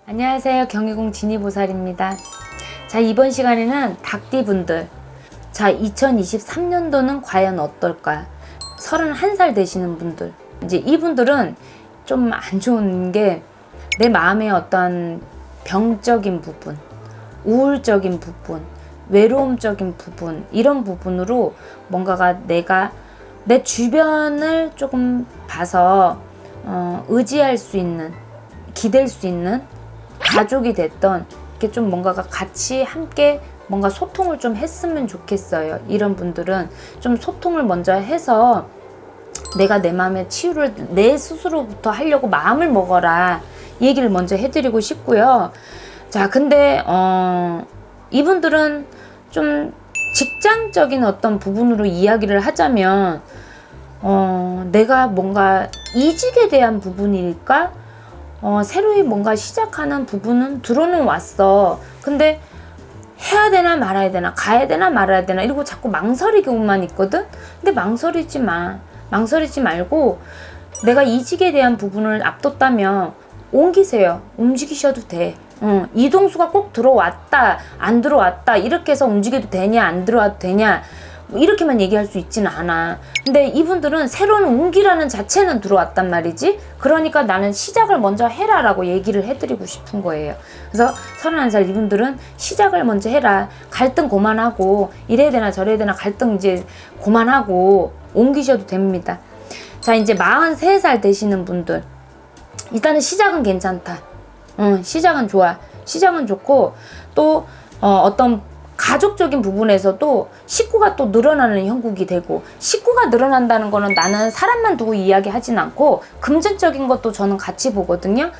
안녕하세요. 경희궁 지니보살입니다. 자, 이번 시간에는 닭띠분들, 자 2023년도는 과연 어떨까? 31살 되시는 분들, 이제 이분들은 좀 안 좋은 게 내 마음의 어떤 병적인 부분, 우울적인 부분, 외로움적인 부분, 이런 부분으로 뭔가가 내가 내 주변을 조금 봐서 의지할 수 있는, 기댈 수 있는 가족이 됐던, 이렇게 좀 뭔가가 같이 함께 뭔가 소통을 좀 했으면 좋겠어요. 이런 분들은 좀 소통을 먼저 해서 내가 내 마음의 치유를 내 스스로부터 하려고 마음을 먹어라, 얘기를 먼저 해드리고 싶고요. 자, 근데 이분들은 좀 직장적인 어떤 부분으로 이야기를 하자면 내가 뭔가 이직에 대한 부분일까? 새로이 뭔가 시작하는 부분은 들어는 왔어. 근데 해야 되나 말아야 되나, 가야 되나 말아야 되나, 이러고 자꾸 망설이고만 있거든. 근데 망설이지 마. 망설이지 말고 내가 이직에 대한 부분을 앞뒀다면 옮기세요. 움직이셔도 돼. 이동수가 꼭 들어왔다, 안 들어왔다, 이렇게 해서 움직여도 되냐, 안 들어와도 되냐, 뭐 이렇게만 얘기할 수 있지는 않아. 근데 이분들은 새로운 운기라는 자체는 들어왔단 말이지. 그러니까 나는 시작을 먼저 해라 라고 얘기를 해드리고 싶은 거예요. 그래서 31살 이분들은 시작을 먼저 해라. 갈등 그만하고, 이래야 되나 저래야 되나 갈등 이제 그만하고 옮기셔도 됩니다. 자, 이제 43살 되시는 분들, 일단은 시작은 괜찮다. 시작은 좋아. 시작은 좋고, 또 어떤 가족적인 부분에서도 식구가 또 늘어나는 형국이 되고, 식구가 늘어난다는 거는 나는 사람만 두고 이야기하진 않고 금전적인 것도 저는 같이 보거든요.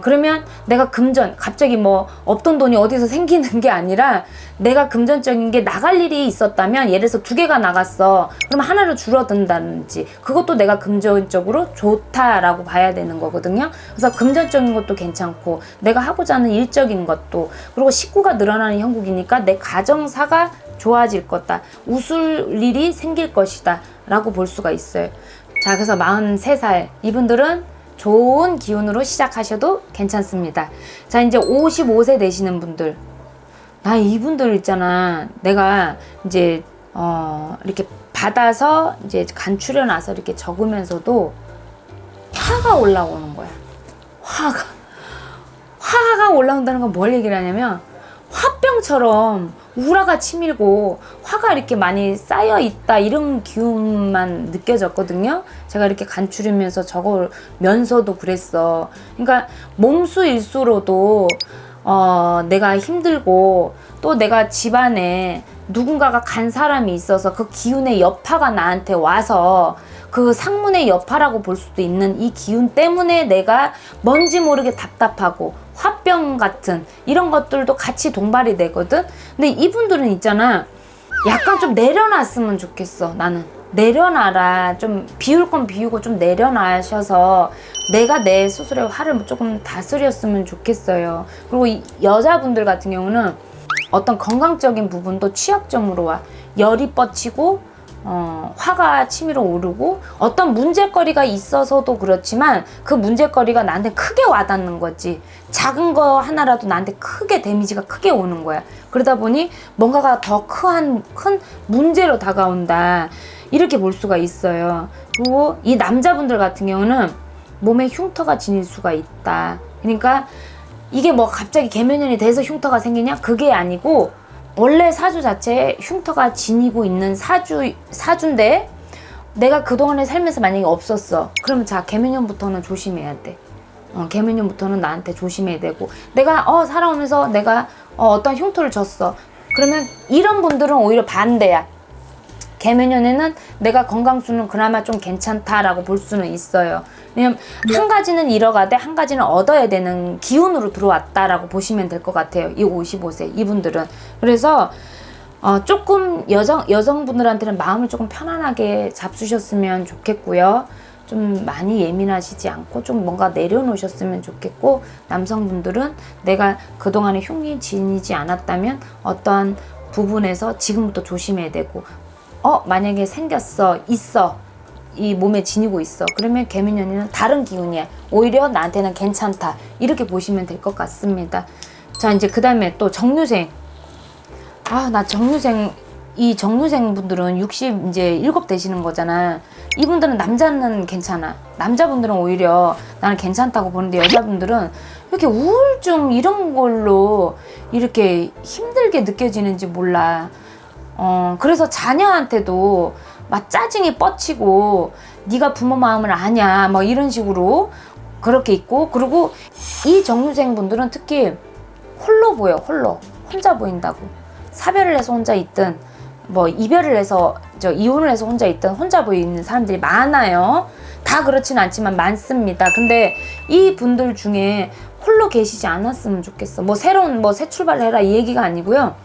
그러면 내가 금전, 갑자기 뭐 없던 돈이 어디서 생기는 게 아니라 내가 금전적인 게 나갈 일이 있었다면, 예를 들어서 2개가 나갔어. 그럼 하나로 줄어든다든지, 그것도 내가 금전적으로 좋다라고 봐야 되는 거거든요. 그래서 금전적인 것도 괜찮고, 내가 하고자 하는 일적인 것도, 그리고 식구가 늘어나는 형국이니까 내 가정사가 좋아질 거다, 웃을 일이 생길 것이다 라고 볼 수가 있어요. 자, 그래서 43살 이분들은 좋은 기운으로 시작하셔도 괜찮습니다. 자, 이제 55세 되시는 분들, 나 이분들 있잖아, 내가 이제 이렇게 받아서 이제 간추려 놔서 이렇게 적으면서도 화가 올라오는 거야. 화가 올라온다는 건 뭘 얘기를 하냐면, 화병처럼 우라가 치밀고 화가 이렇게 많이 쌓여 있다, 이런 기운만 느껴졌거든요. 제가 이렇게 간추리면서 적으면서도 그랬어. 그러니까 몸수일수로도 내가 힘들고, 또 내가 집안에 누군가가 간 사람이 있어서 그 기운의 여파가 나한테 와서, 그 상문의 여파라고 볼 수도 있는 이 기운 때문에 내가 뭔지 모르게 답답하고 화병 같은 이런 것들도 같이 동반이 되거든. 근데 이분들은 있잖아, 약간 좀 내려놨으면 좋겠어. 나는 내려놔라. 좀 비울 건 비우고 좀 내려놔셔서 내가 내 스스로의 화를 조금 다스렸으면 좋겠어요. 그리고 이 여자분들 같은 경우는 어떤 건강적인 부분도 취약점으로 와. 열이 뻗치고 화가 치밀어 오르고, 어떤 문제거리가 있어서도 그렇지만 그 문제거리가 나한테 크게 와닿는 거지. 작은 거 하나라도 나한테 크게 데미지가 크게 오는 거야. 그러다 보니 뭔가가 더 큰 문제로 다가온다, 이렇게 볼 수가 있어요. 그리고 이 남자분들 같은 경우는 몸에 흉터가 지닐 수가 있다. 그러니까 이게 뭐 갑자기 계면연이 돼서 흉터가 생기냐? 그게 아니고, 원래 사주 자체에 흉터가 지니고 있는 사주인데 내가 그동안에 살면서 만약에 없었어. 그러면 자, 계면연부터는 조심해야 돼. 계면연부터는 나한테 조심해야 되고, 내가 살아오면서 내가 어떤 흉터를 줬어. 그러면 이런 분들은 오히려 반대야. 계면연에는 내가 건강수는 그나마 좀 괜찮다라고 볼 수는 있어요. 왜냐면 한 가지는 잃어가되 한 가지는 얻어야 되는 기운으로 들어왔다라고 보시면 될 것 같아요. 이 55세 이분들은. 그래서 조금 여성분들한테는 마음을 조금 편안하게 잡수셨으면 좋겠고요. 좀 많이 예민하시지 않고 좀 뭔가 내려놓으셨으면 좋겠고, 남성분들은 내가 그동안에 흉이 지니지 않았다면 어떠한 부분에서 지금부터 조심해야 되고, 만약에 생겼어, 있어, 이 몸에 지니고 있어. 그러면 개미년이는 다른 기운이야. 오히려 나한테는 괜찮다. 이렇게 보시면 될 것 같습니다. 자, 이제 그 다음에 또 정유생. 나 정유생, 이 정유생 분들은 60 이제 7 되시는 거잖아. 이분들은 남자는 괜찮아. 남자분들은 오히려 나는 괜찮다고 보는데 여자분들은 이렇게 우울증 이런 걸로 이렇게 힘들게 느껴지는지 몰라. 그래서 자녀한테도 막 짜증이 뻗치고 네가 부모 마음을 아냐 뭐 이런 식으로 그렇게 있고, 그리고 이 정유생 분들은 특히 홀로 보여. 혼자 보인다고. 사별을 해서 혼자 있든 뭐 이별을 해서 이혼을 해서 혼자 있든 혼자 보이는 사람들이 많아요. 다 그렇지는 않지만 많습니다. 근데 이 분들 중에 홀로 계시지 않았으면 좋겠어. 뭐 새로운 새 출발을 해라 이 얘기가 아니고요.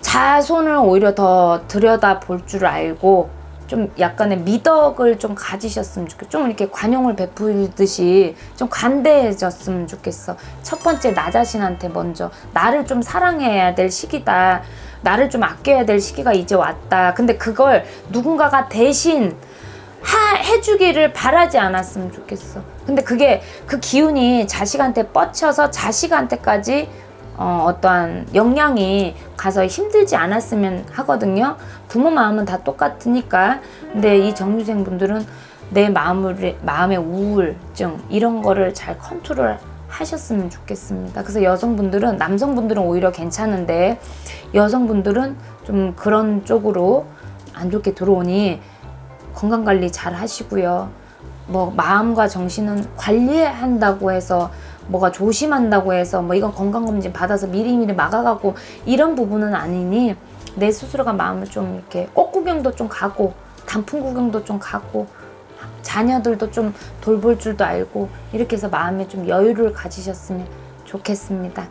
자손을 오히려 더 들여다 볼 줄 알고 좀 약간의 미덕을 좀 가지셨으면 좋겠어. 좀 이렇게 관용을 베풀듯이 좀 관대해졌으면 좋겠어. 첫 번째 나 자신한테 먼저 나를 좀 사랑해야 될 시기다. 나를 좀 아껴야 될 시기가 이제 왔다. 근데 그걸 누군가가 대신 해주기를 바라지 않았으면 좋겠어. 근데 그게 그 기운이 자식한테 뻗쳐서 자식한테까지 어떠한 영향이 가서 힘들지 않았으면 하거든요. 부모 마음은 다 똑같으니까. 근데 이 정유생 분들은 내 마음의 우울증 이런 거를 잘 컨트롤 하셨으면 좋겠습니다. 그래서 여성분들은, 남성분들은 오히려 괜찮은데 여성분들은 좀 그런 쪽으로 안 좋게 들어오니 건강관리 잘 하시고요. 뭐 마음과 정신은 관리한다고 해서 뭐가 조심한다고 해서 뭐 이건 건강검진 받아서 미리미리 막아가고 이런 부분은 아니니 내 스스로가 마음을 좀 이렇게 꽃 구경도 좀 가고 단풍 구경도 좀 가고 자녀들도 좀 돌볼 줄도 알고 이렇게 해서 마음에 좀 여유를 가지셨으면 좋겠습니다.